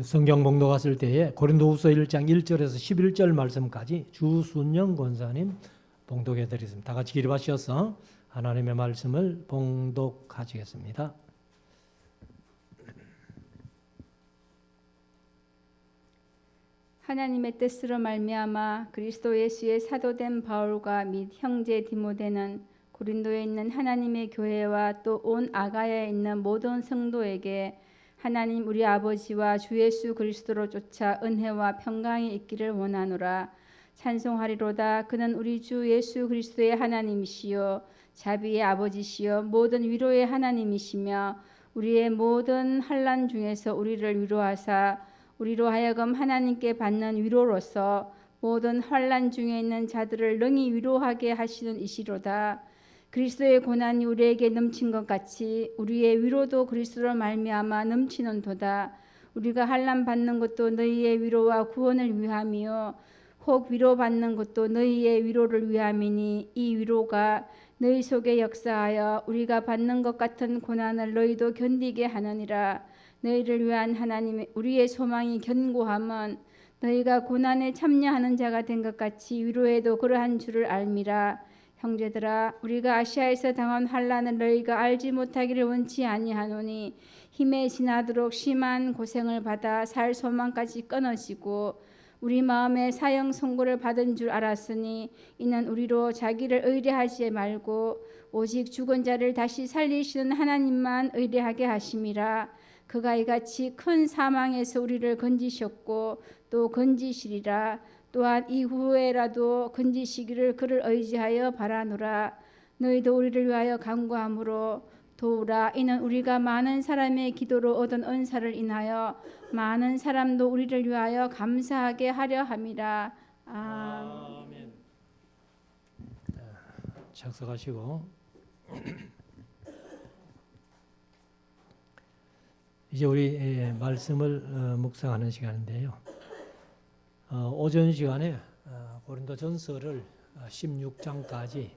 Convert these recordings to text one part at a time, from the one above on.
성경 봉독 갔을 때에 고린도후서 1장 1절에서 11절 말씀까지 주순영 권사님 봉독해 드리겠습니다. 다 같이 기립하셔서 하나님의 말씀을 봉독하시겠습니다. 하나님의 뜻으로 말미암아 그리스도 예수의 사도된 바울과 및 형제 디모데는 고린도에 있는 하나님의 교회와 또 온 아가야에 있는 모든 성도에게 하나님 우리 아버지와 주 예수 그리스도로 쫓아 은혜와 평강이 있기를 원하노라. 찬송하리로다. 그는 우리 주 예수 그리스도의 하나님이시요 자비의 아버지시요 모든 위로의 하나님이시며 우리의 모든 환난 중에서 우리를 위로하사 우리로 하여금 하나님께 받는 위로로서 모든 환난 중에 있는 자들을 능히 위로하게 하시는 이시로다. 그리스도의 고난이 우리에게 넘친 것 같이 우리의 위로도 그리스도로 말미암아 넘치는도다. 우리가 환난 받는 것도 너희의 위로와 구원을 위함이요 혹 위로받는 것도 너희의 위로를 위함이니 이 위로가 너희 속에 역사하여 우리가 받는 것 같은 고난을 너희도 견디게 하느니라. 너희를 위한 하나님의 우리의 소망이 견고함은 너희가 고난에 참여하는 자가 된 것 같이 위로에도 그러한 줄을 알미라. 형제들아, 우리가 아시아에서 당한 환난을 너희가 알지 못하기를 원치 아니하노니 힘에 지나도록 심한 고생을 받아 살 소망까지 끊어지고 우리 마음에 사형 선고를 받은 줄 알았으니 이는 우리로 자기를 의뢰하지 말고 오직 죽은 자를 다시 살리시는 하나님만 의뢰하게 하심이라. 그가 이같이 큰 사망에서 우리를 건지셨고 또 건지시리라. 또한 이후에라도 건지시기를 그를 의지하여 바라노라. 너희도 우리를 위하여 간구함으로 도우라. 이는 우리가 많은 사람의 기도로 얻은 은사를 인하여 많은 사람도 우리를 위하여 감사하게 하려 함이라. 아멘. 착석하시고 이제 우리 말씀을 묵상하는 시간인데요. 오전 시간에 고린도전서를 16장까지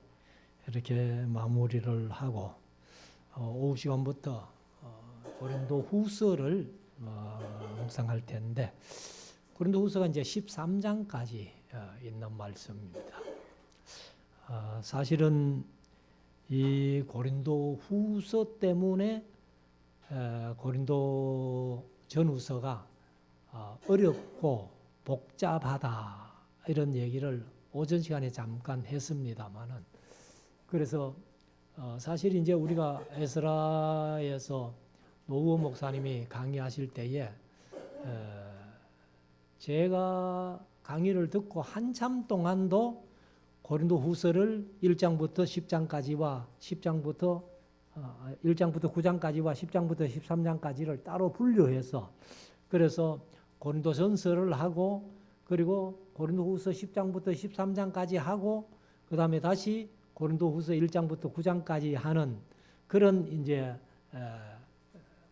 이렇게 마무리를 하고 오후 시간부터 고린도후서를 묵상할 텐데 고린도후서가 이제 13장까지 있는 말씀입니다. 사실은 이 고린도후서 때문에 고린도 전후서가 어렵고 복잡하다 이런 얘기를 오전 시간에 잠깐 했습니다만은 그래서 사실 이제 우리가 에스라에서 노우호 목사님이 강의하실 때에 제가 강의를 듣고 한참 동안도 고린도후서를 1장부터 10장까지와 10장부터 1장부터 9장까지와 10장부터 13장까지를 따로 분류해서 그래서 고린도전서를 하고 그리고 고린도후서 10장부터 13장까지 하고 그 다음에 다시 고린도후서 1장부터 9장까지 하는 그런 이제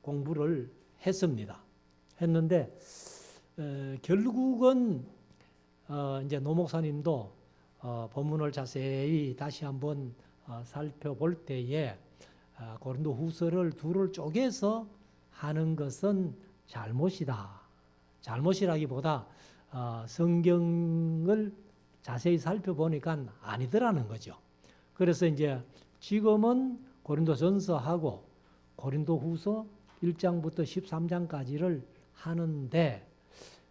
공부를 했습니다. 했는데 결국은 이제 노 목사님도 본문을 자세히 다시 한번 살펴볼 때에 고린도후서를 둘을 쪼개서 하는 것은 잘못이다. 잘못이라기보다 성경을 자세히 살펴보니까 아니더라는 거죠. 그래서 이제 지금은 고린도전서하고 고린도후서 1장부터 13장까지를 하는데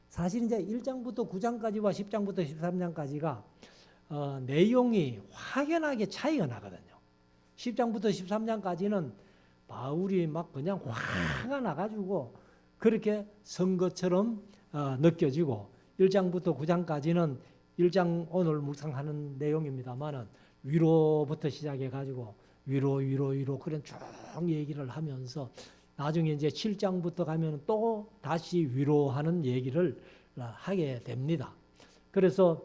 사실 이제 1장부터 9장까지와 10장부터 13장까지가 내용이 확연하게 차이가 나거든요. 10장부터 13장까지는 바울이 막 그냥 화가 나가지고 그렇게 선거처럼 느껴지고 1장부터 9장까지는 1장 오늘 묵상하는 내용입니다만은 위로부터 시작해 가지고 위로 그런 쭉 얘기를 하면서 나중에 이제 7장부터 가면 또 다시 위로하는 얘기를 하게 됩니다. 그래서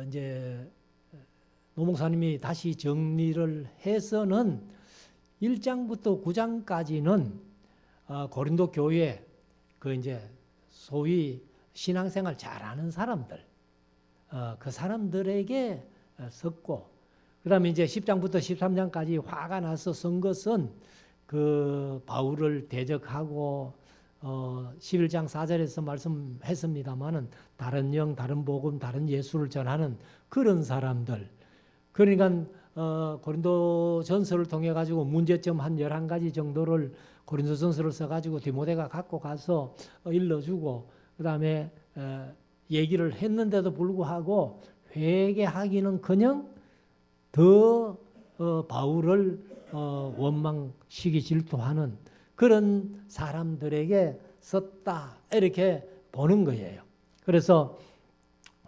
이제 노 목사님이 다시 정리를 해서는 1장부터 9장까지는 고린도 교회 그 이제 소위 신앙생활 잘하는 사람들 그 사람들에게 썼고 그다음에 이제 10장부터 13장까지 화가 나서 쓴 것은 그 바울을 대적하고 11장 4절에서 말씀했습니다마는 다른 영, 다른 복음, 다른 예수를 전하는 그런 사람들. 그러니까 고린도전서를 통해 가지고 문제점 한 11가지 정도를 고린도전서를 써 가지고 디모데가 갖고 가서 일러주고 그다음에 얘기를 했는데도 불구하고 회개하기는커녕 더 바울을 원망시기 질투하는 그런 사람들에게 썼다 이렇게 보는 거예요. 그래서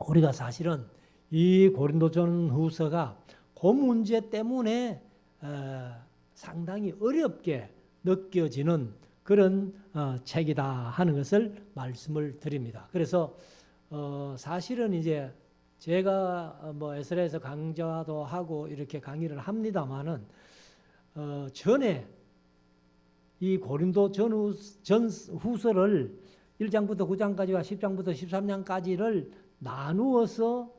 우리가 사실은 이 고린도전후서가 그 문제 때문에 상당히 어렵게 느껴지는 그런 책이다 하는 것을 말씀을 드립니다. 그래서 사실은 이제 제가 뭐 에스라에서 강좌도 하고 이렇게 강의를 합니다마는 전에 이 고린도 전후서를 1장부터 9장까지와 10장부터 13장까지를 나누어서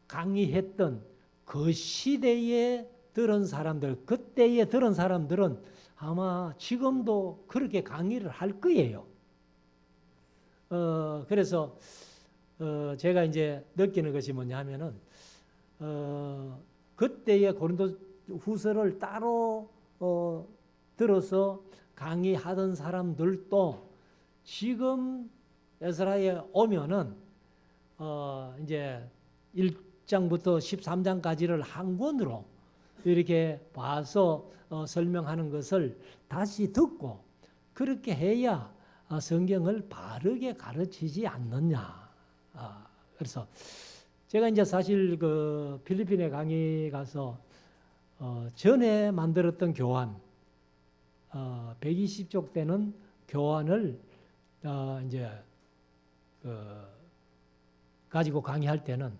강의했던 그 시대에 들은 사람들, 그때에 들은 사람들은 아마 지금도 그렇게 강의를 할 거예요. 그래서 제가 이제 느끼는 것이 뭐냐 하면은 그때의 고린도 후서를 따로 들어서 강의하던 사람들도 지금 에스라에 오면은 이제 1장부터 13장까지를 한 권으로 이렇게 봐서 설명하는 것을 다시 듣고 그렇게 해야 성경을 바르게 가르치지 않느냐. 그래서 제가 이제 사실 그 필리핀에 강의 가서 전에 만들었던 교환 120쪽 되는 교환을 이제 가지고 강의할 때는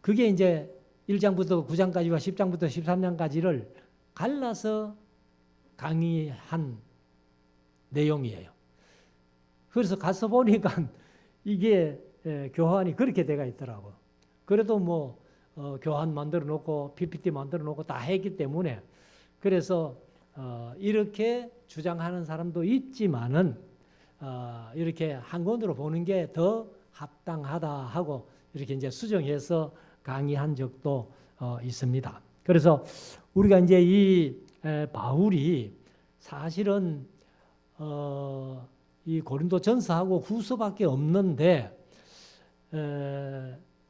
그게 이제 1장부터 9장까지와 10장부터 13장까지를 갈라서 강의한 내용이에요. 그래서 가서 보니까 이게 교환이 그렇게 돼가 있더라고. 그래도 뭐 교환 만들어 놓고 PPT 만들어 놓고 다 했기 때문에 그래서 이렇게 주장하는 사람도 있지만은 이렇게 한 권으로 보는 게 더 합당하다 하고 이렇게 이제 수정해서 강의한 적도 있습니다. 그래서 우리가 이제 이 바울이 사실은 이 고린도 전서하고 후서밖에 없는데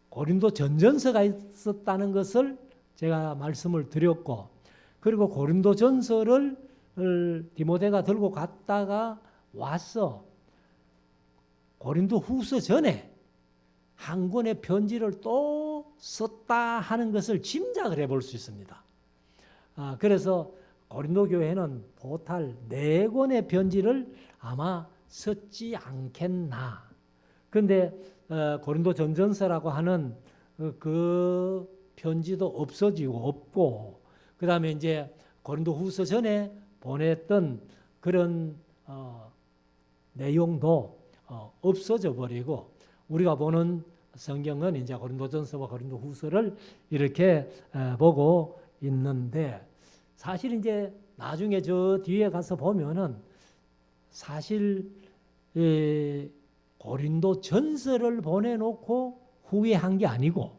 고린도 전전서가 있었다는 것을 제가 말씀을 드렸고 그리고 고린도 전서를 디모데가 들고 갔다가 와서 고린도 후서 전에 한 권의 편지를 또 썼다 하는 것을 짐작을 해볼 수 있습니다. 그래서 고린도 교회는 보탈 4권의 편지를 아마 썼지 않겠나. 그런데 고린도 전전서라고 하는 그 편지도 없어지고 없고 그 다음에 이제 고린도 후서 전에 보냈던 그런 내용도 없어져 버리고 우리가 보는 성경은 이제 고린도전서와 고린도후서를 이렇게 보고 있는데 사실 이제 나중에 저 뒤에 가서 보면은 사실 고린도전서를 보내놓고 후회한 게 아니고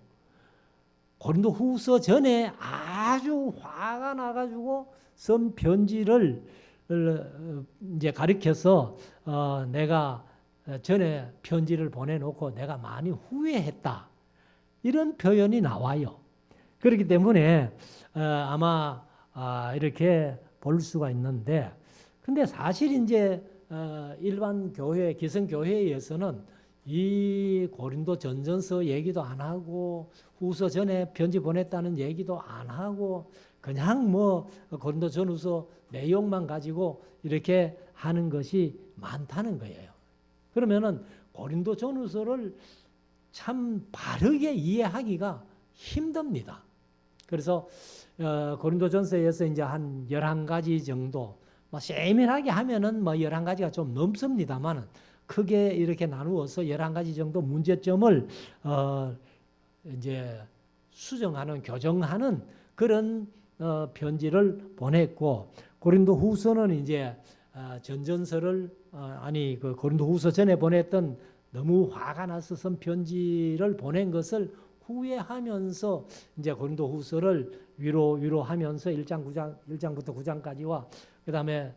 고린도후서 전에 아주 화가 나가지고 쓴 편지를 이제 가리켜서 내가 전에 편지를 보내놓고 내가 많이 후회했다. 이런 표현이 나와요. 그렇기 때문에 아마 이렇게 볼 수가 있는데 근데 사실 이제 일반 교회, 기성교회에서는 이 고린도 전전서 얘기도 안 하고 후서 전에 편지 보냈다는 얘기도 안 하고 그냥 뭐 고린도 전후서 내용만 가지고 이렇게 하는 것이 많다는 거예요. 그러면은 고린도 전후서를 참 바르게 이해하기가 힘듭니다. 그래서 고린도전서에서 이제 한 11가지 정도 뭐 세밀하게 하면은 뭐 11가지가 좀 넘습니다만은 크게 이렇게 나누어서 11가지 정도 문제점을 이제 수정하는 교정하는 그런 편지를 보냈고 고린도 후서는 이제 전전서를 그 고린도후서 전에 보냈던 너무 화가 나서 쓴 편지를 보낸 것을 후회하면서 이제 고린도후서를 위로하면서 1장부터 9장까지와 그다음에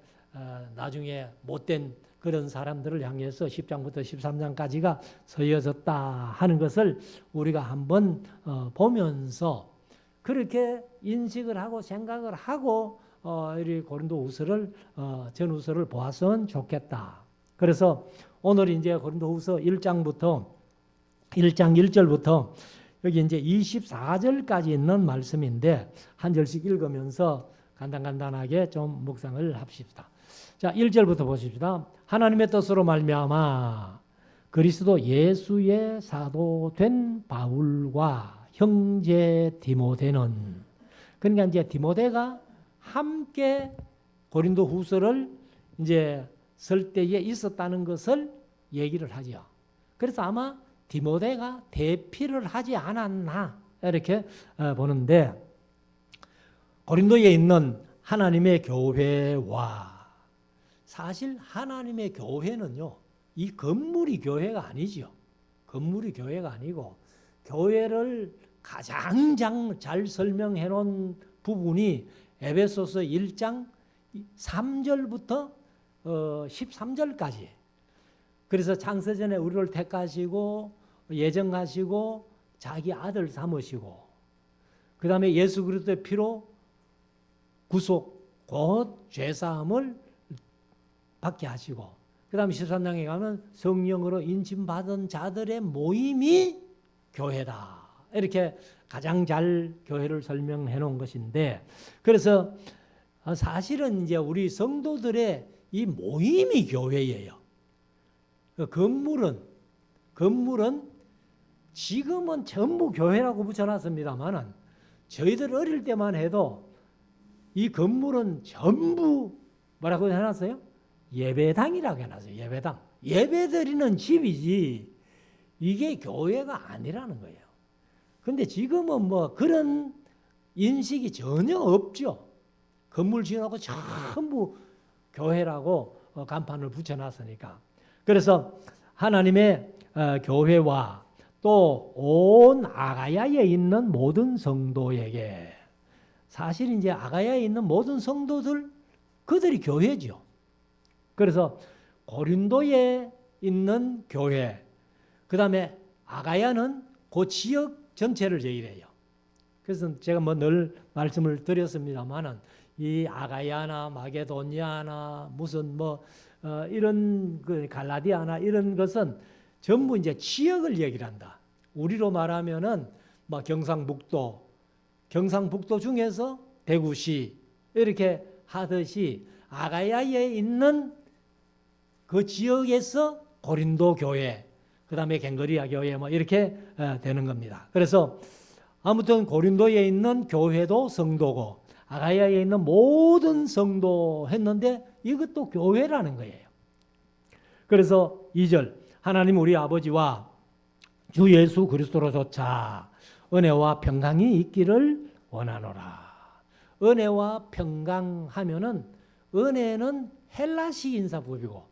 나중에 못된 그런 사람들을 향해서 10장부터 13장까지가 서여졌다 하는 것을 우리가 한번 보면서 그렇게 인식을 하고 생각을 하고 이 고린도후서를 전후서를 보았으면 좋겠다. 그래서 오늘 이제 고린도후서 1장 1절부터 여기 이제 24절까지 있는 말씀인데 한 절씩 읽으면서 간단하게 좀 묵상을 합시다. 자, 1절부터 보십시다. 하나님의 뜻으로 말미암아 그리스도 예수의 사도된 바울과 형제 디모데는, 그러니까 이제 디모데가 함께 고린도후서를 이제 쓸 때에 있었다는 것을 얘기를 하죠. 그래서 아마 디모데가 대피를 하지 않았나 이렇게 보는데, 고린도에 있는 하나님의 교회와, 사실 하나님의 교회는요, 이 건물이 교회가 아니죠. 건물이 교회가 아니고 교회를 가장 잘 설명해 놓은 부분이 에베소서 1장 3절부터 13절까지. 그래서 창세전에 우리를 택하시고 예정하시고 자기 아들 삼으시고 그 다음에 예수 그리스도의 피로 구속 곧 죄사함을 받게 하시고 그 다음에 13장에 가면 성령으로 인침받은 자들의 모임이 교회다. 이렇게 가장 잘 교회를 설명해 놓은 것인데, 그래서 사실은 이제 우리 성도들의 이 모임이 교회예요. 건물은 지금은 전부 교회라고 붙여놨습니다만은 저희들 어릴 때만 해도 이 건물은 전부 뭐라고 해놨어요? 예배당이라고 해놨어요. 예배당. 예배드리는 집이지 이게 교회가 아니라는 거예요. 근데 지금은 뭐 그런 인식이 전혀 없죠. 건물 지어놓고 전부 교회라고 간판을 붙여놨으니까. 그래서 하나님의 교회와 또 온 아가야에 있는 모든 성도에게, 사실 이제 아가야에 있는 모든 성도들 그들이 교회죠. 그래서 고린도에 있는 교회, 그 다음에 아가야는 그 지역 전체를 얘기를 해요. 그래서 제가 뭐 늘 말씀을 드렸습니다만은 이 아가야나 마게도니아나 무슨 뭐 이런 그 갈라디아나 이런 것은 전부 이제 지역을 얘기를 한다. 우리로 말하면은 뭐 경상북도 중에서 대구시 이렇게 하듯이 아가야에 있는 그 지역에서 고린도 교회, 그 다음에 갱거리아 교회 뭐 이렇게 되는 겁니다. 그래서 아무튼 고린도에 있는 교회도 성도고 아가야에 있는 모든 성도 했는데 이것도 교회라는 거예요. 그래서 2절, 하나님 우리 아버지와 주 예수 그리스도로조차 은혜와 평강이 있기를 원하노라. 은혜와 평강 하면은 은혜는 헬라식 인사법이고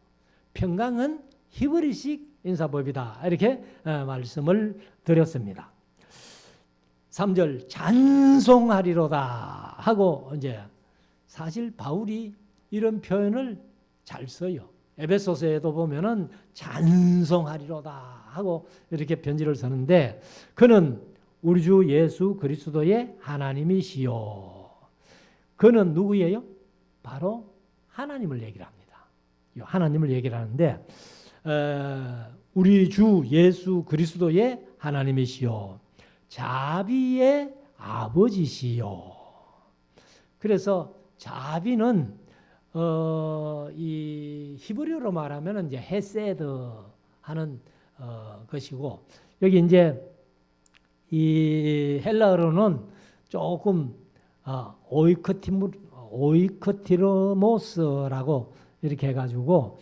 평강은 히브리식 인사법이다. 이렇게 말씀을 드렸습니다. 3절 찬송하리로다 하고, 이제 사실 바울이 이런 표현을 잘 써요. 에베소서에도 보면은 찬송하리로다 하고 이렇게 편지를 쓰는데, 그는 우리 주 예수 그리스도의 하나님이시요. 그는 누구예요? 바로 하나님을 얘기를 합니다. 하나님을 얘기를 하는데 우리 주 예수 그리스도의 하나님이시요 자비의 아버지시요. 그래서 자비는 이 히브리어로 말하면 이제 헤세드 하는 것이고, 여기 이제 이 헬라어로는 조금 오이크티르모스라고 이렇게 해가지고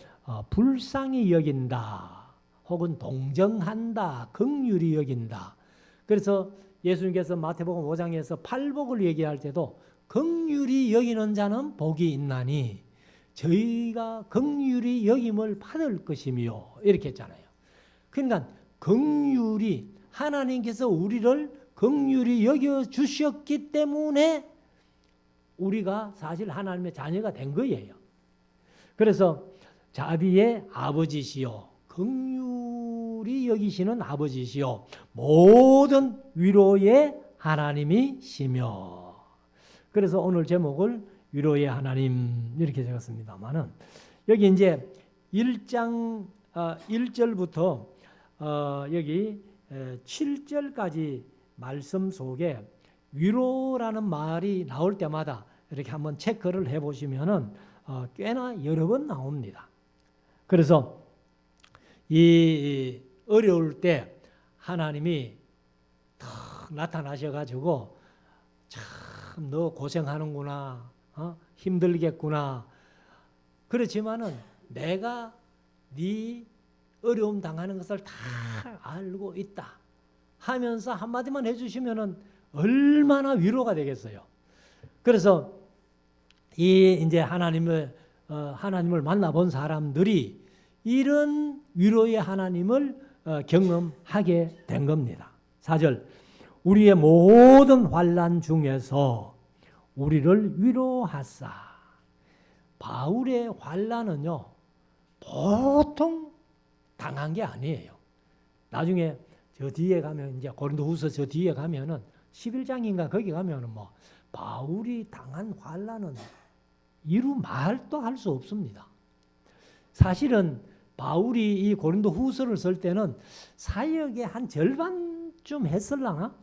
불쌍히 여긴다, 혹은 동정한다, 긍휼히 여긴다. 그래서 예수님께서 마태복음 5장에서 팔복을 얘기할 때도 긍휼히 여기는 자는 복이 있나니 저희가 긍휼히 여김을 받을 것이며 이렇게 했잖아요. 그러니까 긍휼히 하나님께서 우리를 긍휼히 여겨 주셨기 때문에 우리가 사실 하나님의 자녀가 된 거예요. 그래서 자비의 아버지시요 긍휼히 여기시는 아버지시요 모든 위로의 하나님이시며. 그래서 오늘 제목을 위로의 하나님 이렇게 적었습니다만은 여기 이제 1장 1절부터 여기 7절까지 말씀 속에 위로라는 말이 나올 때마다 이렇게 한번 체크를 해보시면은 꽤나 여러 번 나옵니다. 그래서 이 어려울 때 하나님이 탁 나타나셔가지고 참 너 고생하는구나, 힘들겠구나. 그렇지만은 내가 네 어려움 당하는 것을 다 알고 있다 하면서 한마디만 해주시면은 얼마나 위로가 되겠어요. 그래서 이 이제 하나님을 만나본 사람들이 이런 위로의 하나님을 경험하게 된 겁니다. 4절 우리의 모든 환난 중에서 우리를 위로하사. 바울의 환난은요 보통 당한 게 아니에요. 나중에 저 뒤에 가면 이제 고린도후서 저 뒤에 가면은 11장인가 거기 가면은 뭐 바울이 당한 환난은 이루 말도 할 수 없습니다. 사실은 바울이 이 고린도후서를 쓸 때는 사역의 한 절반쯤 했을라나?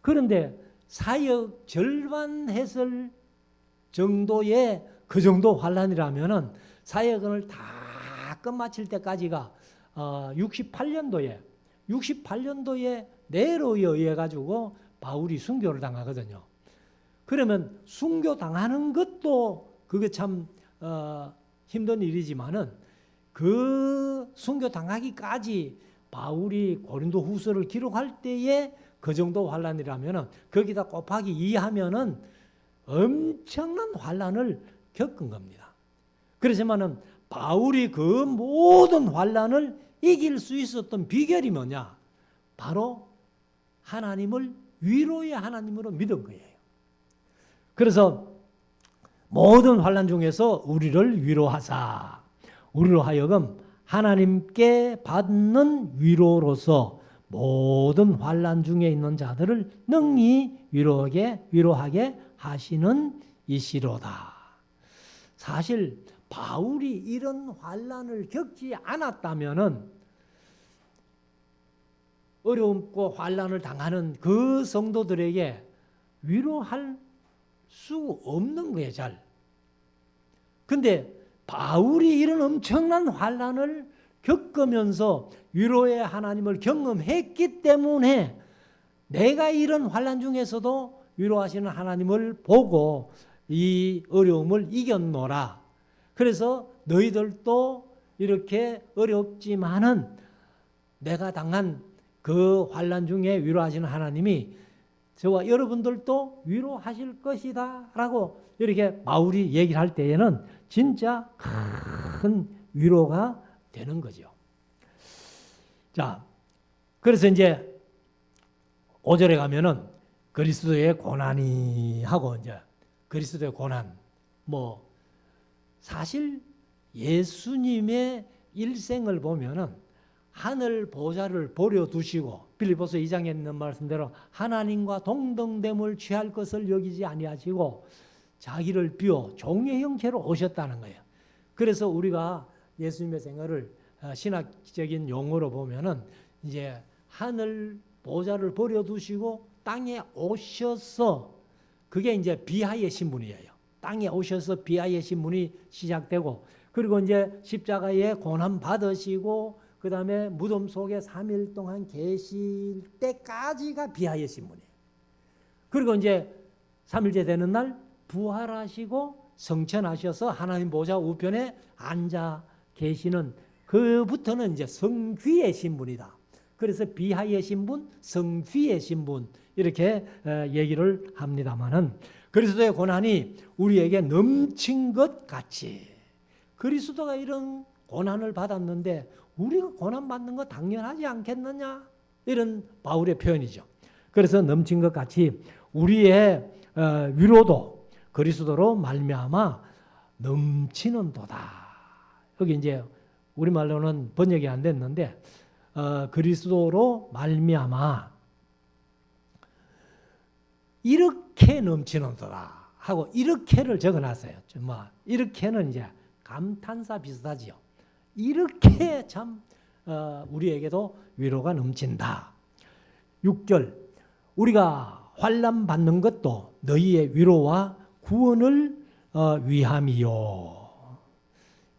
그런데 사역 절반 했을 정도의 그 정도 환난이라면은 사역을 다 끝마칠 때까지가 68년도에 네로에 의해 가지고 바울이 순교를 당하거든요. 그러면 순교 당하는 것도 그게 참 힘든 일이지만은 그 순교 당하기까지 바울이 고린도후서를 기록할 때에 그 정도 환난이라면은 거기다 곱하기 2하면은 엄청난 환난을 겪은 겁니다. 그렇지만은 바울이 그 모든 환난을 이길 수 있었던 비결이 뭐냐? 바로 하나님을 위로의 하나님으로 믿은 거예요. 그래서 모든 환난 중에서 우리를 위로하사. 우리로 하여금 하나님께 받는 위로로서 모든 환난 중에 있는 자들을 능히 위로하게 하시는 이시로다. 사실 바울이 이런 환난을 겪지 않았다면은 어려움과 환난을 당하는 그 성도들에게 위로할 수 없는 거예요, 잘. 근데 바울이 이런 엄청난 환난을 겪으면서 위로의 하나님을 경험했기 때문에 내가 이런 환난 중에서도 위로하시는 하나님을 보고 이 어려움을 이겼노라. 그래서 너희들도 이렇게 어렵지만은 내가 당한 그 환난 중에 위로하시는 하나님이 저와 여러분들도 위로하실 것이다 라고 이렇게 바울이 얘기를 할 때에는 진짜 큰 위로가 되는 거죠. 자, 그래서 이제 5절에 가면은 그리스도의 고난이 하고 이제 그리스도의 고난 뭐 사실 예수님의 일생을 보면은 하늘 보좌를 버려두시고 빌립보서 2장에 있는 말씀대로 하나님과 동등됨을 취할 것을 여기지 아니하시고 자기를 비워 종의 형체로 오셨다는 거예요. 그래서 우리가 예수님의 생애를 신학적인 용어로 보면은 이제 하늘 보좌를 버려두시고 땅에 오셔서 그게 이제 비하의 신분이에요. 땅에 오셔서 비하의 신분이 시작되고 그리고 이제 십자가에 고난 받으시고 그 다음에 무덤 속에 3일 동안 계실 때까지가 비하의 신분이에요. 그리고 이제 3일째 되는 날 부활하시고 성천하셔서 하나님 보좌 우편에 앉아 계시는 그부터는 이제 성귀의 신분이다. 그래서 비하의 신분, 성귀의 신분 이렇게 얘기를 합니다만은 그리스도의 고난이 우리에게 넘친 것 같이 그리스도가 이런 고난을 받았는데 우리가 고난 받는 거 당연하지 않겠느냐? 이런 바울의 표현이죠. 그래서 넘친 것 같이 우리의 위로도 그리스도로 말미암아 넘치는도다. 여기 이제 우리말로는 번역이 안 됐는데 그리스도로 말미암아 이렇게 넘치는도다 하고 이렇게를 적어놨어요. 뭐 이렇게는 이제 감탄사 비슷하지요. 이렇게 참 우리에게도 위로가 넘친다. 6절 우리가 환난 받는 것도 너희의 위로와 구원을 위함이요.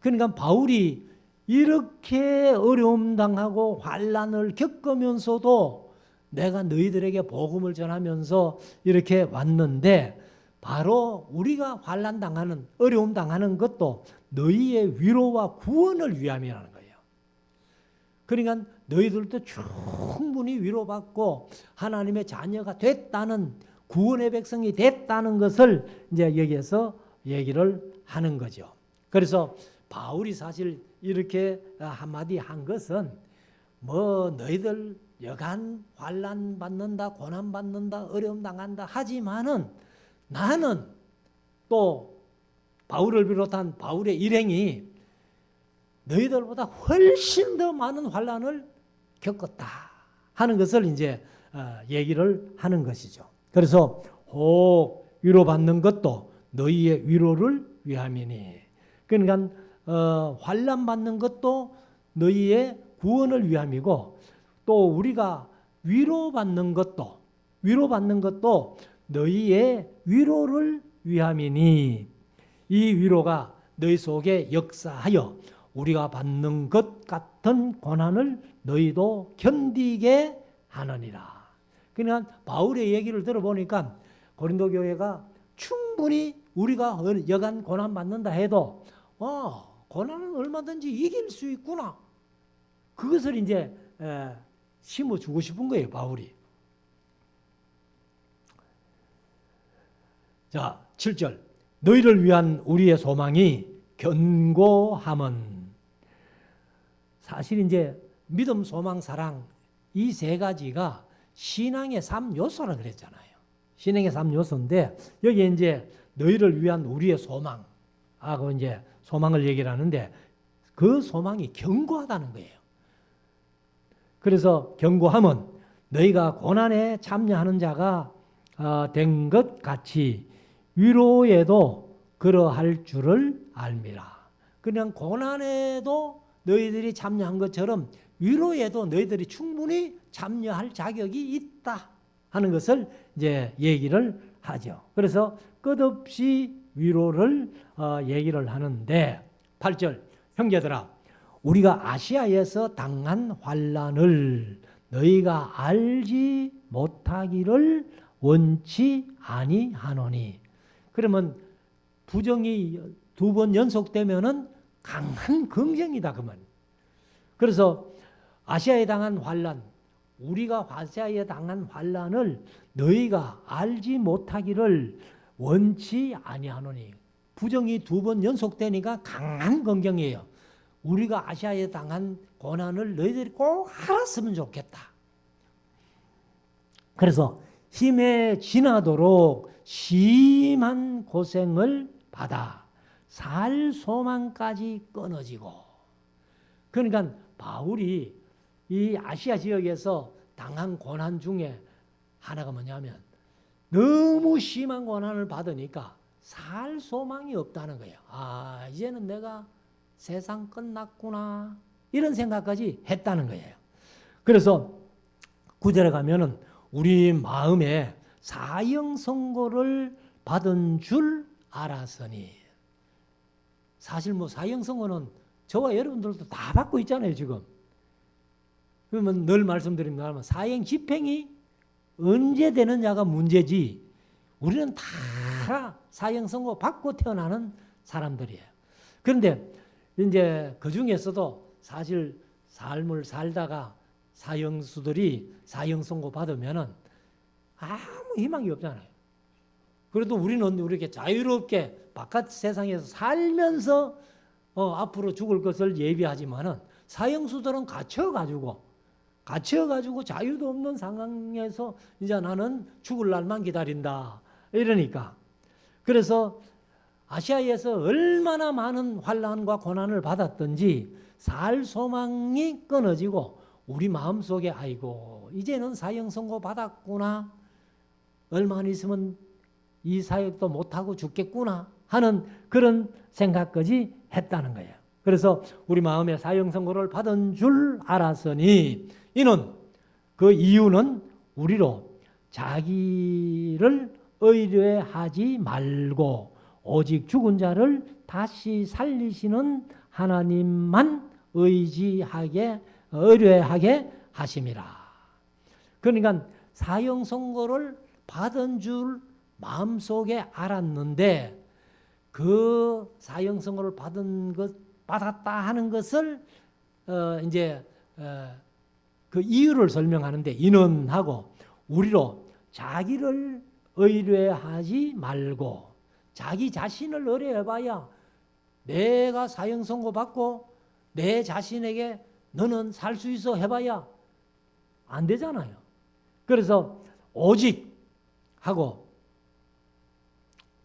그러니까 바울이 이렇게 어려움 당하고 환난을 겪으면서도 내가 너희들에게 복음을 전하면서 이렇게 왔는데 바로 우리가 환난 당하는 어려움 당하는 것도 너희의 위로와 구원을 위함이라는 거예요. 그러니까 너희들도 충분히 위로받고 하나님의 자녀가 됐다는 구원의 백성이 됐다는 것을 이제 여기에서 얘기를 하는 거죠. 그래서 바울이 사실 이렇게 한마디 한 것은 뭐 너희들 여간 환난 받는다, 고난 받는다, 어려움 당한다 하지만은 나는 또 바울을 비롯한 바울의 일행이 너희들보다 훨씬 더 많은 환난을 겪었다 하는 것을 이제 얘기를 하는 것이죠. 그래서 혹 위로받는 것도 너희의 위로를 위함이니. 그러니까 환난 받는 것도 너희의 구원을 위함이고 또 우리가 위로받는 것도 너희의 위로를 위함이니 이 위로가 너희 속에 역사하여 우리가 받는 것 같은 고난을 너희도 견디게 하느니라. 그러니까 바울의 얘기를 들어보니까 고린도 교회가 충분히 우리가 여간 고난 받는다 해도 고난은 얼마든지 이길 수 있구나. 그것을 이제 심어주고 싶은 거예요, 바울이. 자, 7절. 너희를 위한 우리의 소망이 견고함은. 사실 이제 믿음, 소망, 사랑 이 세 가지가 신앙의 3요소라 그랬잖아요. 신앙의 3요소인데 여기 이제 너희를 위한 우리의 소망하고 이제 소망을 얘기를 하는데 그 소망이 견고하다는 거예요. 그래서 견고함은 너희가 고난에 참여하는 자가 된 것 같이 위로에도 그러할 줄을 알미라. 그냥 고난에도 너희들이 참여한 것처럼 위로에도 너희들이 충분히 참여할 자격이 있다 하는 것을 이제 얘기를 하죠. 그래서 끝없이 위로를 얘기를 하는데 8절 형제들아 우리가 아시아에서 당한 환난을 너희가 알지 못하기를 원치 아니하노니. 그러면 부정이 2번 연속되면은 강한 긍정이다 그 말. 그래서 아시아에 당한 환난, 우리가 아시아에 당한 환난을 너희가 알지 못하기를 원치 아니하노니. 부정이 2번 연속되니까 강한 긍정이에요. 우리가 아시아에 당한 고난을 너희들이 꼭 알았으면 좋겠다. 그래서 힘에 지나도록 심한 고생을 받아 살 소망까지 끊어지고. 그러니까 바울이 이 아시아 지역에서 당한 고난 중에 하나가 뭐냐면 너무 심한 고난을 받으니까 살 소망이 없다는 거예요. 이제는 내가 세상 끝났구나 이런 생각까지 했다는 거예요. 그래서 9절에 가면은 우리 마음에 사형 선고를 받은 줄 알았으니. 사실 뭐 사형 선고는 저와 여러분들도 다 받고 있잖아요 지금. 그러면 늘 말씀드립니다만 사형 집행이 언제 되느냐가 문제지 우리는 다 사형 선고 받고 태어나는 사람들이에요. 그런데 이제 그 중에서도 사실 삶을 살다가 사형수들이 사형 선고 받으면은 아무 희망이 없잖아요. 그래도 우리는 이렇게 자유롭게 바깥 세상에서 살면서 앞으로 죽을 것을 예비하지만은 사형수들은 갇혀가지고 자유도 없는 상황에서 이제 나는 죽을 날만 기다린다 이러니까. 그래서 아시아에서 얼마나 많은 환난과 고난을 받았던지 살 소망이 끊어지고 우리 마음속에 아이고 이제는 사형 선고 받았구나, 얼마 안 있으면 이 사역도 못하고 죽겠구나 하는 그런 생각까지 했다는 거예요. 그래서 우리 마음에 사형 선고를 받은 줄 알았으니 이는 그 이유는 우리로 자기를 의뢰하지 말고 오직 죽은 자를 다시 살리시는 하나님만 의뢰하게 하심이라. 그러니까 사형 선고를 받은 줄 마음속에 알았는데 그 사형 선고를 받았다 하는 것을 그 이유를 설명하는데 이는 하고 우리로 자기를 의뢰하지 말고 자기 자신을 의뢰해봐야 내가 사형 선고 받고 내 자신에게 너는 살 수 있어 해봐야 안 되잖아요. 그래서 오직 하고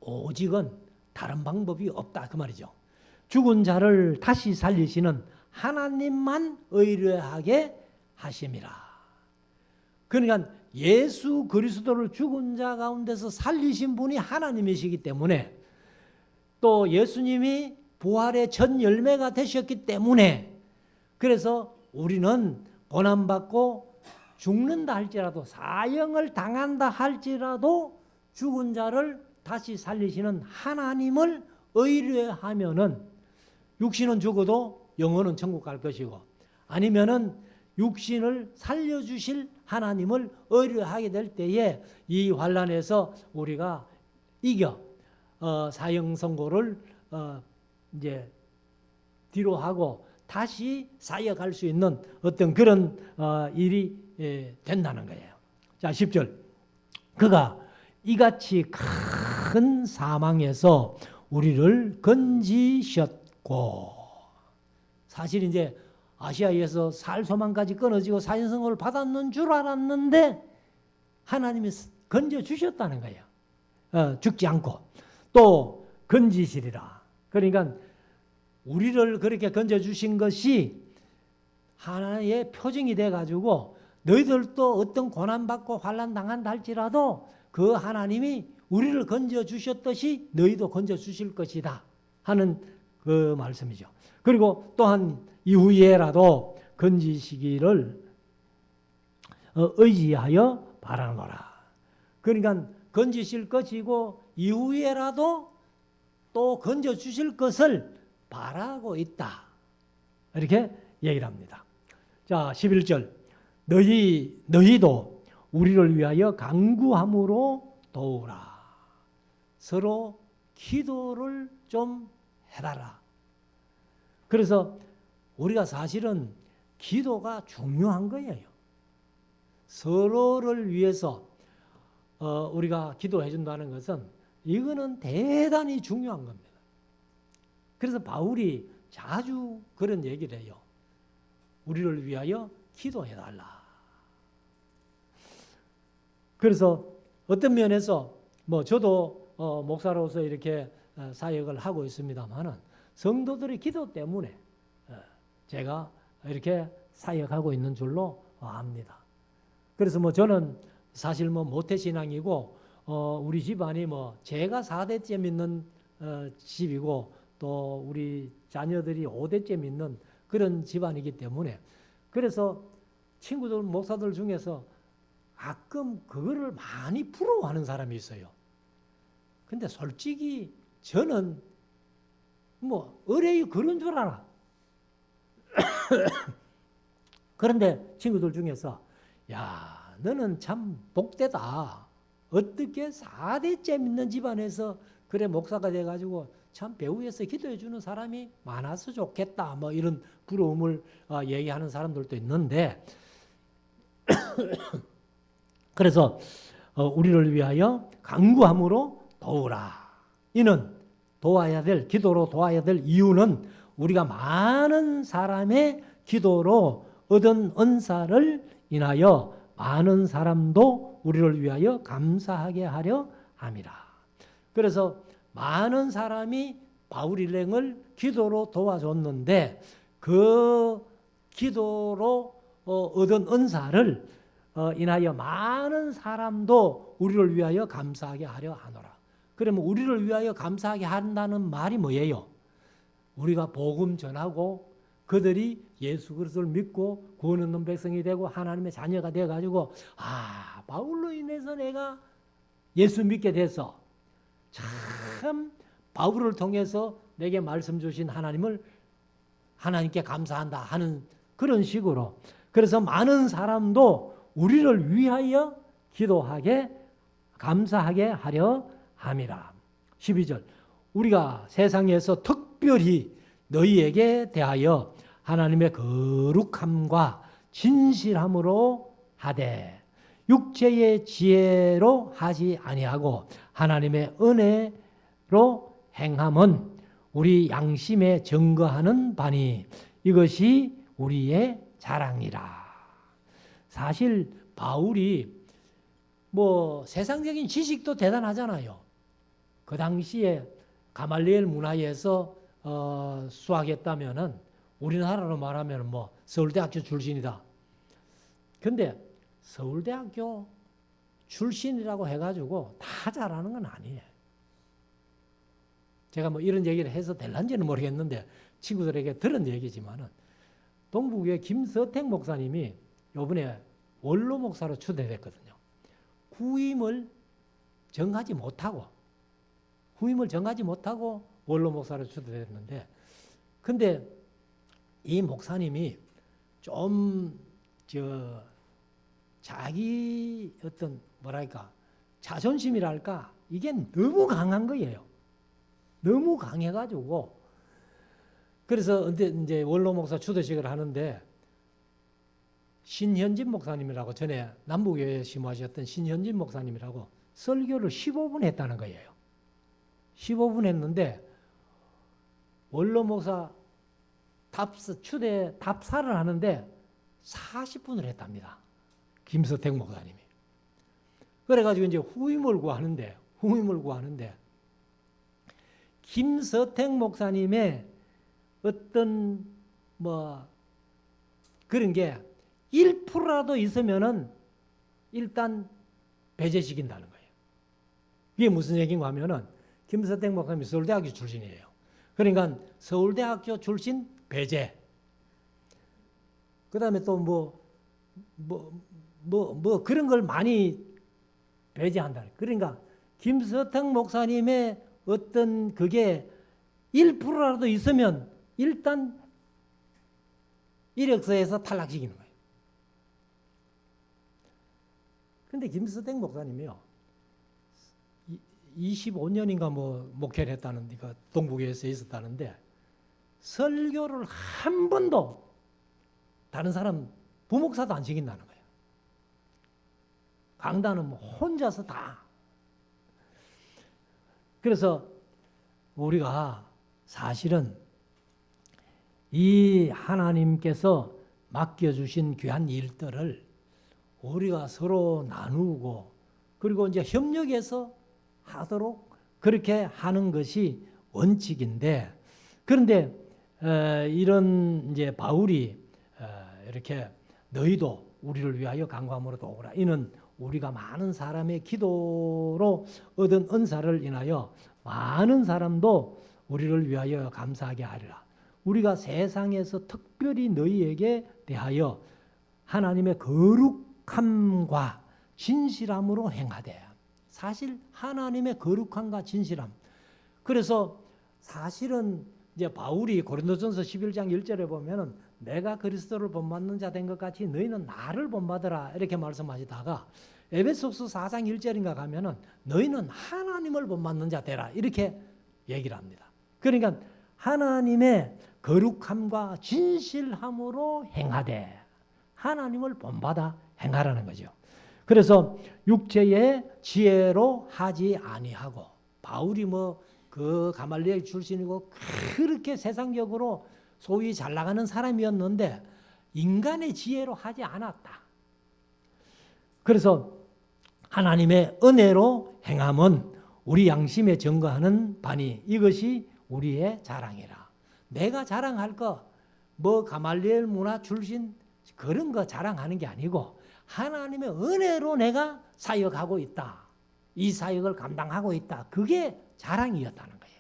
오직은 다른 방법이 없다 그 말이죠. 죽은 자를 다시 살리시는 하나님만 의뢰하게 하심이라. 그러니까 예수 그리스도를 죽은 자 가운데서 살리신 분이 하나님이시기 때문에 또 예수님이 부활의 첫 열매가 되셨기 때문에 그래서 우리는 고난받고 죽는다 할지라도 사형을 당한다 할지라도 죽은 자를 다시 살리시는 하나님을 의뢰하면은 육신은 죽어도 영혼은 천국 갈 것이고 아니면은 육신을 살려주실 하나님을 의뢰하게 될 때에 이 환난에서 우리가 이겨 사형 선고를 이제 뒤로 하고 다시 사역할 수 있는 어떤 그런 일이 된다는 거예요. 자, 10절. 그가 이같이 큰 사망에서 우리를 건지셨고, 사실 이제 아시아에서 살 소망까지 끊어지고 사형 선고를 받았는 줄 알았는데 하나님이 건져 주셨다는 거예요. 죽지 않고 또 건지시리라. 그러니까 우리를 그렇게 건져 주신 것이 하나의 표징이 돼 가지고 너희들도 어떤 고난 받고 환난 당한다 할지라도 그 하나님이 우리를 건져 주셨듯이 너희도 건져 주실 것이다 하는 그 말씀이죠. 그리고 또한 이후에라도 건지시기를 의지하여 바라노라. 그러니까 건지실 것이고 이후에라도 또 건져 주실 것을 바라고 있다. 이렇게 얘기를 합니다. 자, 11절. 너희도 우리를 위하여 간구함으로 도우라. 서로 기도를 좀 해달라. 그래서 우리가 사실은 기도가 중요한 거예요. 서로를 위해서 우리가 기도해 준다는 것은 이거는 대단히 중요한 겁니다. 그래서 바울이 자주 그런 얘기를 해요. 우리를 위하여 기도해 달라. 그래서 어떤 면에서 저도 목사로서 이렇게 사역을 하고 있습니다만은 성도들의 기도 때문에 제가 이렇게 사역하고 있는 줄로 압니다. 그래서 저는 사실 모태신앙이고 우리 집안이 제가 4대째 믿는 집이고 또 우리 자녀들이 5대째 믿는 그런 집안이기 때문에 그래서 친구들 목사들 중에서 가끔 그거를 많이 부러워하는 사람이 있어요. 근데 솔직히 저는 의뢰이 그런 줄 알아. 그런데 친구들 중에서 야, 너는 참 복되다. 어떻게 4대째 믿는 집안에서 그래 목사가 돼가지고 참 배후에서 기도해 주는 사람이 많아서 좋겠다. 이런 부러움을 얘기하는 사람들도 있는데 그래서 우리를 위하여 간구함으로 도우라. 이는 기도로 도와야 될 이유는 우리가 많은 사람의 기도로 얻은 은사를 인하여 많은 사람도 우리를 위하여 감사하게 하려 함이라. 그래서 많은 사람이 바울 일행을 기도로 도와줬는데 그 기도로 얻은 은사를 인하여 많은 사람도 우리를 위하여 감사하게 하려 하노라. 그러면 우리를 위하여 감사하게 한다는 말이 뭐예요? 우리가 복음 전하고 그들이 예수 그리스도를 믿고 구원 얻는 백성이 되고 하나님의 자녀가 되어가지고 바울로 인해서 내가 예수 믿게 돼서 참 바울을 통해서 내게 말씀 주신 하나님께 감사한다 하는 그런 식으로, 그래서 많은 사람도 우리를 위하여 기도하게 감사하게 하려 함이라. 12절 우리가 세상에서 특별히 너희에게 대하여 하나님의 거룩함과 진실함으로 하되 육체의 지혜로 하지 아니하고 하나님의 은혜로 행함은 우리 양심에 증거하는 바니 이것이 우리의 자랑이라. 사실 바울이 세상적인 지식도 대단하잖아요. 그 당시에 가말리엘 문화에서 수학했다면은 우리나라로 말하면 서울대학교 출신이다. 근데 서울대학교 출신이라고 해가지고 다 잘하는 건 아니에요. 제가 이런 얘기를 해서 될런지는 모르겠는데 친구들에게 들은 얘기지만은 동북의 김서택 목사님이 이번에 원로 목사로 추대됐거든요. 후임을 정하지 못하고 원로 목사로 추대됐는데, 근데 이 목사님이 좀 자기 어떤 자존심이랄까 이게 너무 강한 거예요. 너무 강해가지고 그래서 이제 원로 목사 추도식을 하는데 신현진 목사님이라고 전에 남북교회에 심호하셨던 신현진 목사님이라고 설교를 15분 했다는 거예요. 15분 했는데 원로 목사 추대 답사를 하는데 40분을 했답니다. 김서택 목사님이. 그래가지고 이제 후임을 구하는데 김서택 목사님의 어떤 그런 게 1%라도 있으면은 일단 배제시킨다는 거예요. 이게 무슨 얘기인가 하면은 김서택 목사님이 서울대학교 출신이에요. 그러니까 서울대학교 출신 배제. 그 다음에 또 그런 걸 많이 배제한다. 그러니까 김서택 목사님의 어떤 그게 1%라도 있으면 일단 이력서에서 탈락시키는 거예요. 근데 김서택 목사님이요, 25년인가 목회를 했다는, 동북에서 있었다는데 설교를 한 번도 다른 사람 부목사도 안 시킨다는 거예요. 강단은 혼자서 다. 그래서 우리가 사실은 이 하나님께서 맡겨주신 귀한 일들을 우리가 서로 나누고 그리고 이제 협력해서 하도록 그렇게 하는 것이 원칙인데, 그런데 이런 이제 바울이 이렇게 너희도 우리를 위하여 간구함으로 도우라. 이는 우리가 많은 사람의 기도로 얻은 은사를 인하여 많은 사람도 우리를 위하여 감사하게 하리라. 우리가 세상에서 특별히 너희에게 대하여 하나님의 거룩함과 진실함으로 행하되. 사실 하나님의 거룩함과 진실함. 그래서 사실은 이제 바울이 고린도전서 11장 1절에 보면은 내가 그리스도를 본받는 자 된 것 같이 너희는 나를 본받으라 이렇게 말씀하시다가 에베소서 4장 1절인가 가면은 너희는 하나님을 본받는 자 되라 이렇게 얘기를 합니다. 그러니까 하나님의 거룩함과 진실함으로 행하되 하나님을 본받아 행하라는 거죠. 그래서 육체의 지혜로 하지 아니하고 바울이 뭐 그 가말리엘 출신이고 그렇게 세상적으로 소위 잘 나가는 사람이었는데 인간의 지혜로 하지 않았다. 그래서 하나님의 은혜로 행함은 우리 양심에 증거하는 바니 이것이 우리의 자랑이라. 내가 자랑할 거 뭐 가말리엘 문화 출신 그런 거 자랑하는 게 아니고 하나님의 은혜로 내가 사역하고 있다. 이 사역을 감당하고 있다. 그게 자랑이었다는 거예요.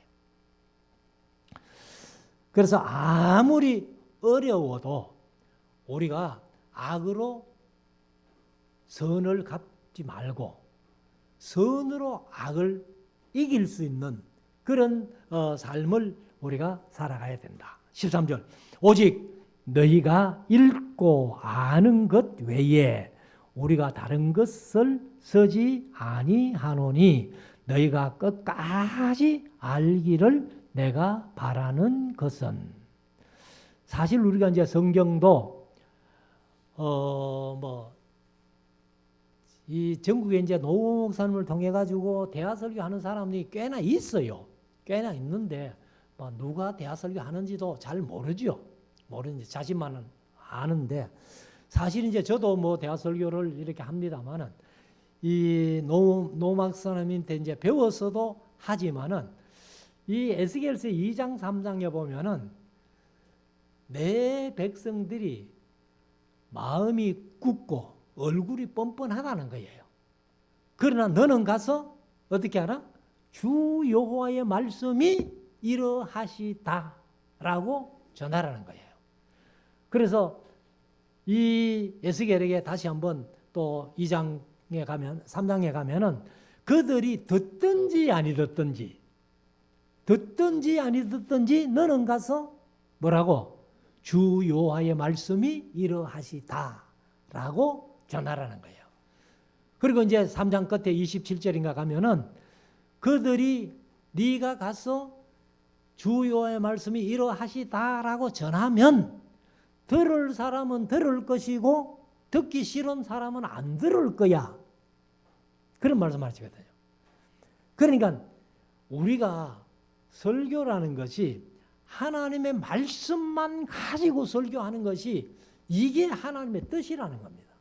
그래서 아무리 어려워도 우리가 악으로 선을 갚지 말고 선으로 악을 이길 수 있는 그런 삶을 우리가 살아가야 된다. 13절 오직 너희가 읽고 아는 것 외에 우리가 다른 것을 쓰지 아니하노니 너희가 끝까지 알기를 내가 바라는 것은 사실 우리가 이제 성경도 이 전국에 이제 노 목사님을 통해 가지고 대화 설교하는 사람들이 꽤나 있어요. 꽤나 있는데 누가 대화 설교하는지도 잘 모르죠. 모르는지 자신만은 아는데 사실 이제 저도 뭐 대화 설교를 이렇게 합니다만은 이 노 목사님한테 이제 배워서도 하지만은 이 에스겔서 2장 3장에 보면은 내 백성들이 마음이 굳고 얼굴이 뻔뻔하다는 거예요. 그러나 너는 가서 어떻게 하라? 주 여호와의 말씀이 이러하시다라고 전하라는 거예요. 그래서 이 에스겔에게 다시 한번 또 2장에 가면 3장에 가면은 그들이 듣든지 아니 듣든지 아니 듣든지 너는 가서 뭐라고? 주 여호와의 말씀이 이러하시다라고 전하라는 거예요. 그리고 이제 3장 끝에 27절인가 가면은 그들이 네가 가서 주 여호와의 말씀이 이러하시다라고 전하면 들을 사람은 들을 것이고 듣기 싫은 사람은 안 들을 거야. 그런 말씀 하시거든요. 그러니까 우리가 설교라는 것이 하나님의 말씀만 가지고 설교하는 것이 이게 하나님의 뜻이라는 겁니다.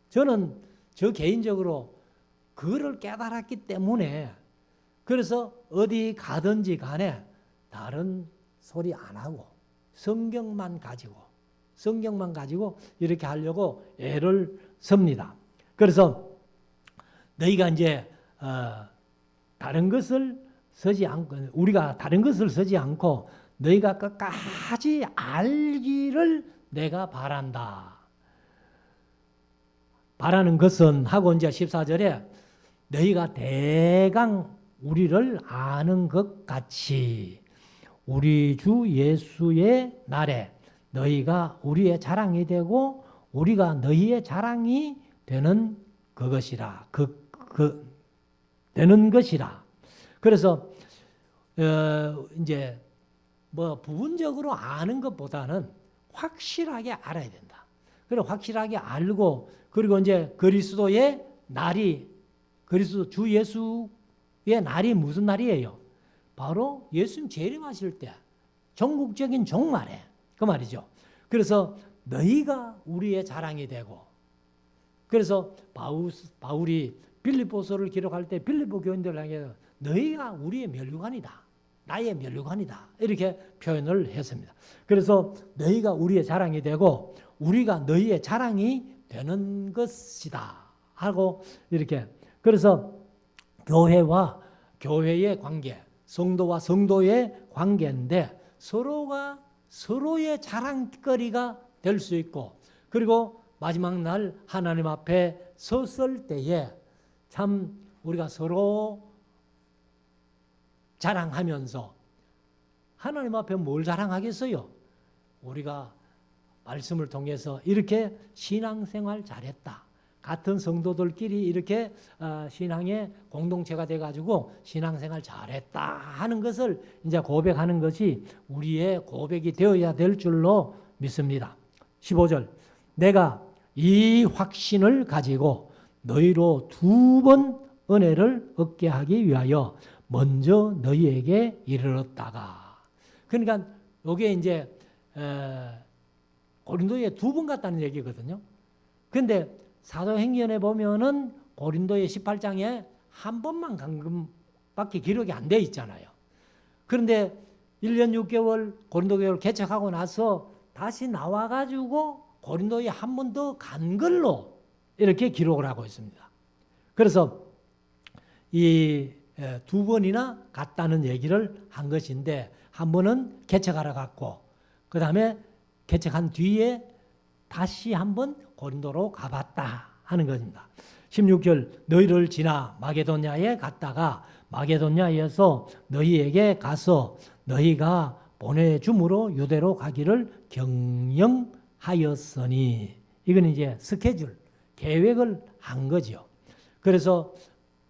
저는 저 개인적으로 그를 깨달았기 때문에 그래서 어디 가든지 간에 다른 소리 안 하고 성경만 가지고 이렇게 하려고 애를 씁니다. 그래서 너희가 이제 다른 것을 쓰지 않고 우리가 다른 것을 쓰지 않고 너희가 끝까지 알기를 내가 바란다. 바라는 것은 하고 이제 14절에 너희가 대강 우리를 아는 것 같이 우리 주 예수의 날에 너희가 우리의 자랑이 되고 우리가 너희의 자랑이 되는 그것이라. 되는 것이라. 그래서 이제 뭐 부분적으로 아는 것보다는 확실하게 알아야 된다. 그래 확실하게 알고 그리고 이제 그리스도의 날이 그리스도 주 예수의 날이 무슨 날이에요? 바로 예수님 재림하실 때 전국적인 종말에 그 말이죠. 그래서 너희가 우리의 자랑이 되고 그래서 바울이 빌립보서를 기록할 때 빌립보 교인들에게 너희가 우리의 면류관이다. 나의 면류관이다. 이렇게 표현을 했습니다. 그래서 너희가 우리의 자랑이 되고 우리가 너희의 자랑이 되는 것이다. 하고 이렇게 그래서 교회와 교회의 관계, 성도와 성도의 관계인데 서로가 서로의 자랑거리가 될 수 있고 그리고 마지막 날 하나님 앞에 섰을 때에 참 우리가 서로 자랑하면서 하나님 앞에 뭘 자랑하겠어요? 우리가 말씀을 통해서 이렇게 신앙생활 잘했다. 같은 성도들끼리 이렇게 신앙의 공동체가 돼가지고 신앙생활 잘했다 하는 것을 이제 고백하는 것이 우리의 고백이 되어야 될 줄로 믿습니다. 15절 내가 이 확신을 가지고 너희로 2번 은혜를 얻게 하기 위하여 먼저 너희에게 이르렀다가. 그러니까 이게 이제 고린도에 2번 갔다는 얘기거든요. 그런데 사도행전에 보면은 고린도의 18장에 한 번만 간 것밖에 기록이 안 돼 있잖아요. 그런데 1년 6개월 고린도 교회를 개척하고 나서 다시 나와가지고 고린도에 한 번 더 간 걸로 이렇게 기록을 하고 있습니다. 그래서 이 2번이나 갔다는 얘기를 한 것인데, 한 번은 개척하러 갔고 그 다음에 개척한 뒤에 다시 한번 고린도로 가봤다 하는 것입니다. 16절 너희를 지나 마게도냐에 갔다가 마게도냐에서 너희에게 가서 너희가 보내줌으로 유대로 가기를 경영하였으니. 이건 이제 스케줄, 계획을 한 거죠. 그래서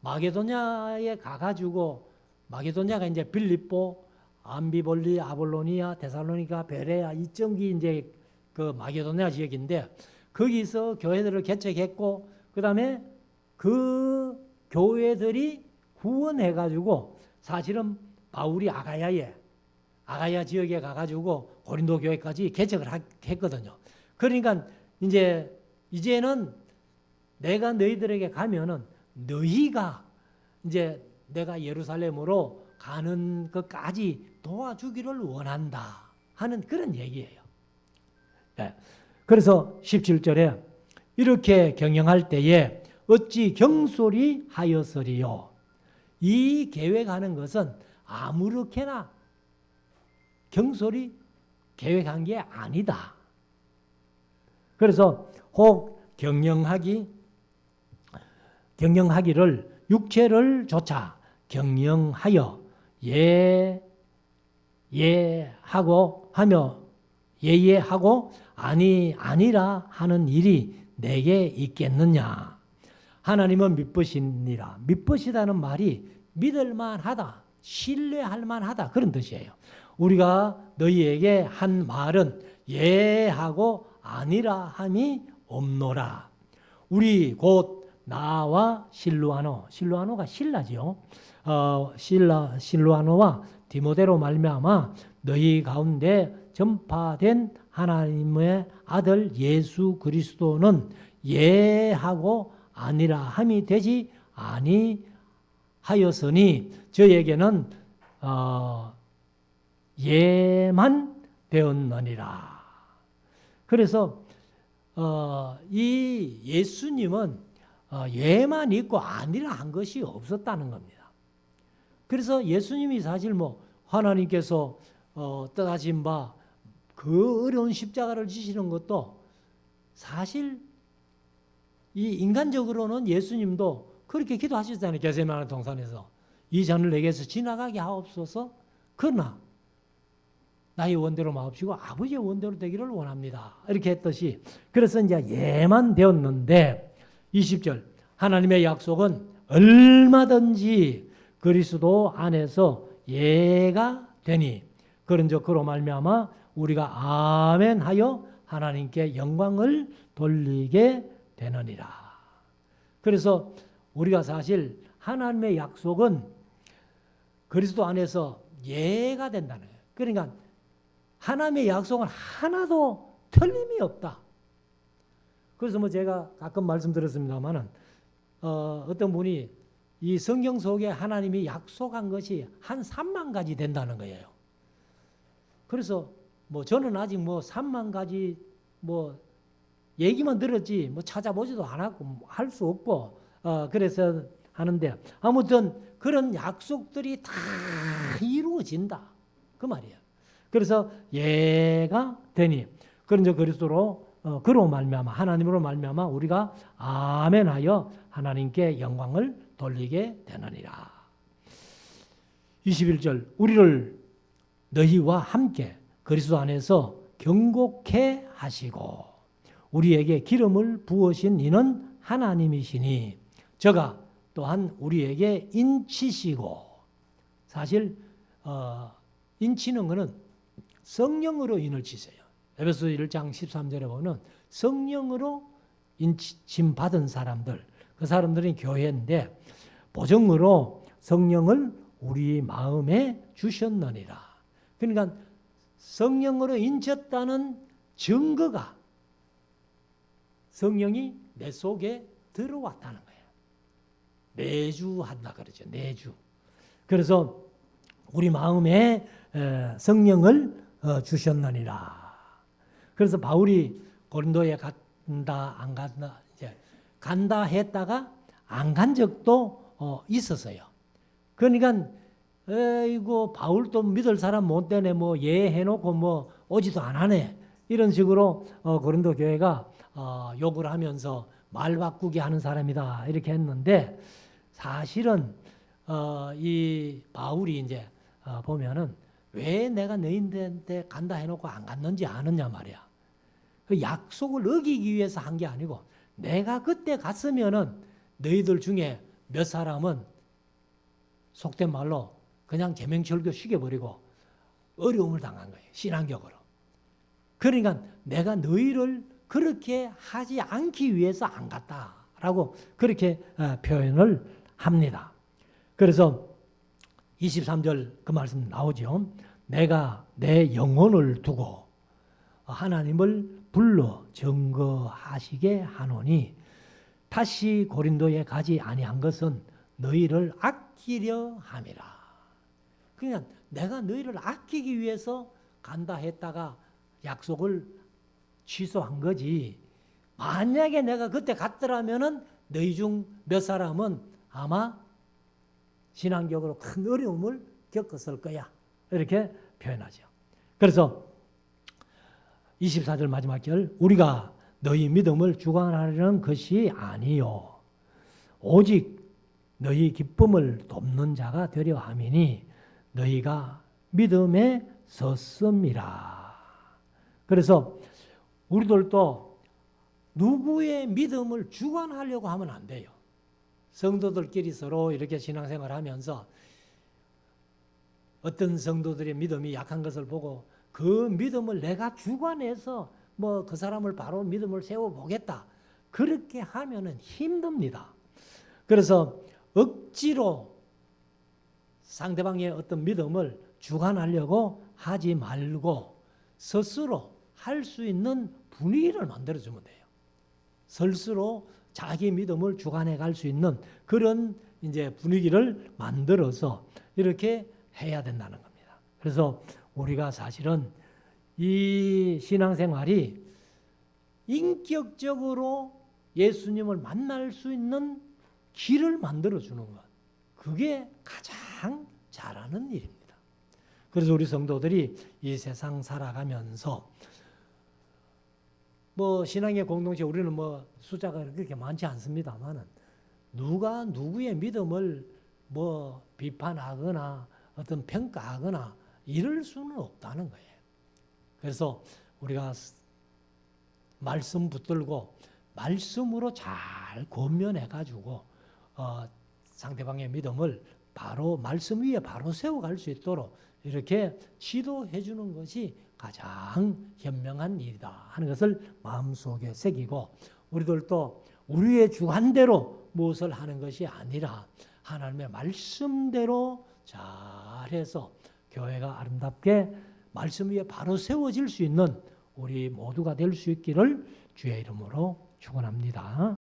마게도냐에 가가지고, 마게도냐가 이제 빌립보, 암비볼리, 아볼로니아, 데살로니가, 베레아 이쪽이 이제 그 마게도냐 지역인데, 거기서 교회들을 개척했고 그 다음에 그 교회들이 후원해가지고 사실은 바울이 아가야 지역에 가가지고 고린도 교회까지 개척을 했거든요. 그러니까 이제는 내가 너희들에게 가면은 너희가 이제 내가 예루살렘으로 가는 것까지 도와주기를 원한다 하는 그런 얘기예요. 네. 그래서 17절에 이렇게 경영할 때에 어찌 경솔히 하였으리요. 이 계획하는 것은 아무렇게나 경솔히 계획한 게 아니다. 그래서 혹 경영하기를 육체를 조차 경영하여 예하고 아니라 하는 일이 내게 있겠느냐. 하나님은 믿으시니라. 믿으시다는 말이 믿을만하다, 신뢰할 만하다 그런 뜻이에요. 우리가 너희에게 한 말은 예하고 아니라 함이 없노라. 우리 곧 나와 실루아노가 신라지요. 실루아노와 디모데로 말미암아 너희 가운데 전파된 하나님의 아들 예수 그리스도는 예하고 아니라 함이 되지 아니하였으니 저에게는 예만 되었느니라. 그래서 이 예수님은 예만 있고 아니라 한 것이 없었다는 겁니다. 그래서 예수님이 사실 하나님께서 떠나신 바 그 어려운 십자가를 지시는 것도 사실 이 인간적으로는 예수님도 그렇게 기도하셨잖아요. 겟세마네 동산에서 이 잔을 내게서 지나가게 하옵소서. 그러나 나의 원대로 마옵시고 아버지의 원대로 되기를 원합니다. 이렇게 했듯이, 그래서 이제 예만 되었는데 20절 하나님의 약속은 얼마든지 그리스도 안에서 예가 되니 그런즉 그로 말미암아 우리가 아멘 하여 하나님께 영광을 돌리게 되느니라. 그래서 우리가 사실 하나님의 약속은 그리스도 안에서 예가 된다는 거예요. 그러니까 하나님의 약속은 하나도 틀림이 없다. 그래서 제가 가끔 말씀드렸습니다만은 어떤 분이 이 성경 속에 하나님이 약속한 것이 한 3만 가지 된다는 거예요. 그래서 저는 아직 3만 가지 얘기만 들었지 찾아보지도 않았고 할 수 없고 그래서 하는데, 아무튼 그런 약속들이 다 이루어진다 그 말이에요. 그래서 예가 되니 그런즉 그리스도로 그로 말미암아 하나님으로 말미암아 우리가 아멘하여 하나님께 영광을 돌리게 되느니라. 21절 우리를 너희와 함께 그리스도 안에서 경고케 하시고 우리에게 기름을 부으신 이는 하나님이시니 저가 또한 우리에게 인치시고, 사실 인치는 것은 성령으로 인을 치세요. 에베소 1장 13절에 보면 성령으로 인침 받은 사람들, 그 사람들이 교회인데 보정으로 성령을 우리 마음에 주셨느니라. 그러니까 성령으로 인쳤다는 증거가 성령이 내 속에 들어왔다는 거예요. 내주한다 그러죠. 내주. 그래서 우리 마음에 성령을 주셨느니라. 그래서 바울이 고린도에 간다 안 간다 이제 간다 했다가 안 간 적도 있었어요. 그러니까 이거 바울도 믿을 사람 못 되네 뭐 예해놓고 뭐 오지도 안 하네 이런 식으로 고린도 교회가 욕을 하면서 말 바꾸기 하는 사람이다 이렇게 했는데 사실은 이 바울이 이제 보면은 왜 내가 너희들한테 간다 해놓고 안 갔는지 아느냐 말이야. 그 약속을 어기기 위해서 한 게 아니고 내가 그때 갔으면은 너희들 중에 몇 사람은 속된 말로 그냥 계명철교 쉬겨버리고 어려움을 당한 거예요. 신앙적으로. 그러니까 내가 너희를 그렇게 하지 않기 위해서 안 갔다라고 그렇게 표현을 합니다. 그래서 23절 그 말씀 나오죠. 내가 내 영혼을 두고 하나님을 불러 증거하시게 하노니 다시 고린도에 가지 아니한 것은 너희를 아끼려 함이라. 그냥 내가 너희를 아끼기 위해서 간다 했다가 약속을 취소한 거지. 만약에 내가 그때 갔더라면은 너희 중 몇 사람은 아마 신앙적으로 큰 어려움을 겪었을 거야. 이렇게 표현하죠. 그래서 24절 마지막 절 우리가 너희 믿음을 주관하려는 것이 아니요 오직 너희 기쁨을 돕는 자가 되려 함이니 너희가 믿음에 섰음이라. 그래서 우리들도 누구의 믿음을 주관하려고 하면 안 돼요. 성도들끼리 서로 이렇게 신앙생활 하면서 어떤 성도들의 믿음이 약한 것을 보고 그 믿음을 내가 주관해서 뭐 그 사람을 바로 믿음을 세워보겠다. 그렇게 하면은 힘듭니다. 그래서 억지로 상대방의 어떤 믿음을 주관하려고 하지 말고 스스로 할 수 있는 분위기를 만들어주면 돼요. 스스로 자기 믿음을 주관해 갈 수 있는 그런 이제 분위기를 만들어서 이렇게 해야 된다는 겁니다. 그래서 우리가 사실은 이 신앙생활이 인격적으로 예수님을 만날 수 있는 길을 만들어주는 것. 그게 가장 잘하는 일입니다. 그래서 우리 성도들이 이 세상 살아가면서 뭐 신앙의 공동체 우리는 뭐 숫자가 그렇게 많지 않습니다만은 누가 누구의 믿음을 뭐 비판하거나 어떤 평가하거나 이럴 수는 없다는 거예요. 그래서 우리가 말씀 붙들고 말씀으로 잘 권면해 가지고 상대방의 믿음을 바로 말씀 위에 바로 세워갈 수 있도록 이렇게 지도해 주는 것이 가장 현명한 일이다 하는 것을 마음속에 새기고 우리들도 우리의 주관대로 무엇을 하는 것이 아니라 하나님의 말씀대로 잘해서 교회가 아름답게 말씀 위에 바로 세워질 수 있는 우리 모두가 될 수 있기를 주의 이름으로 축원합니다.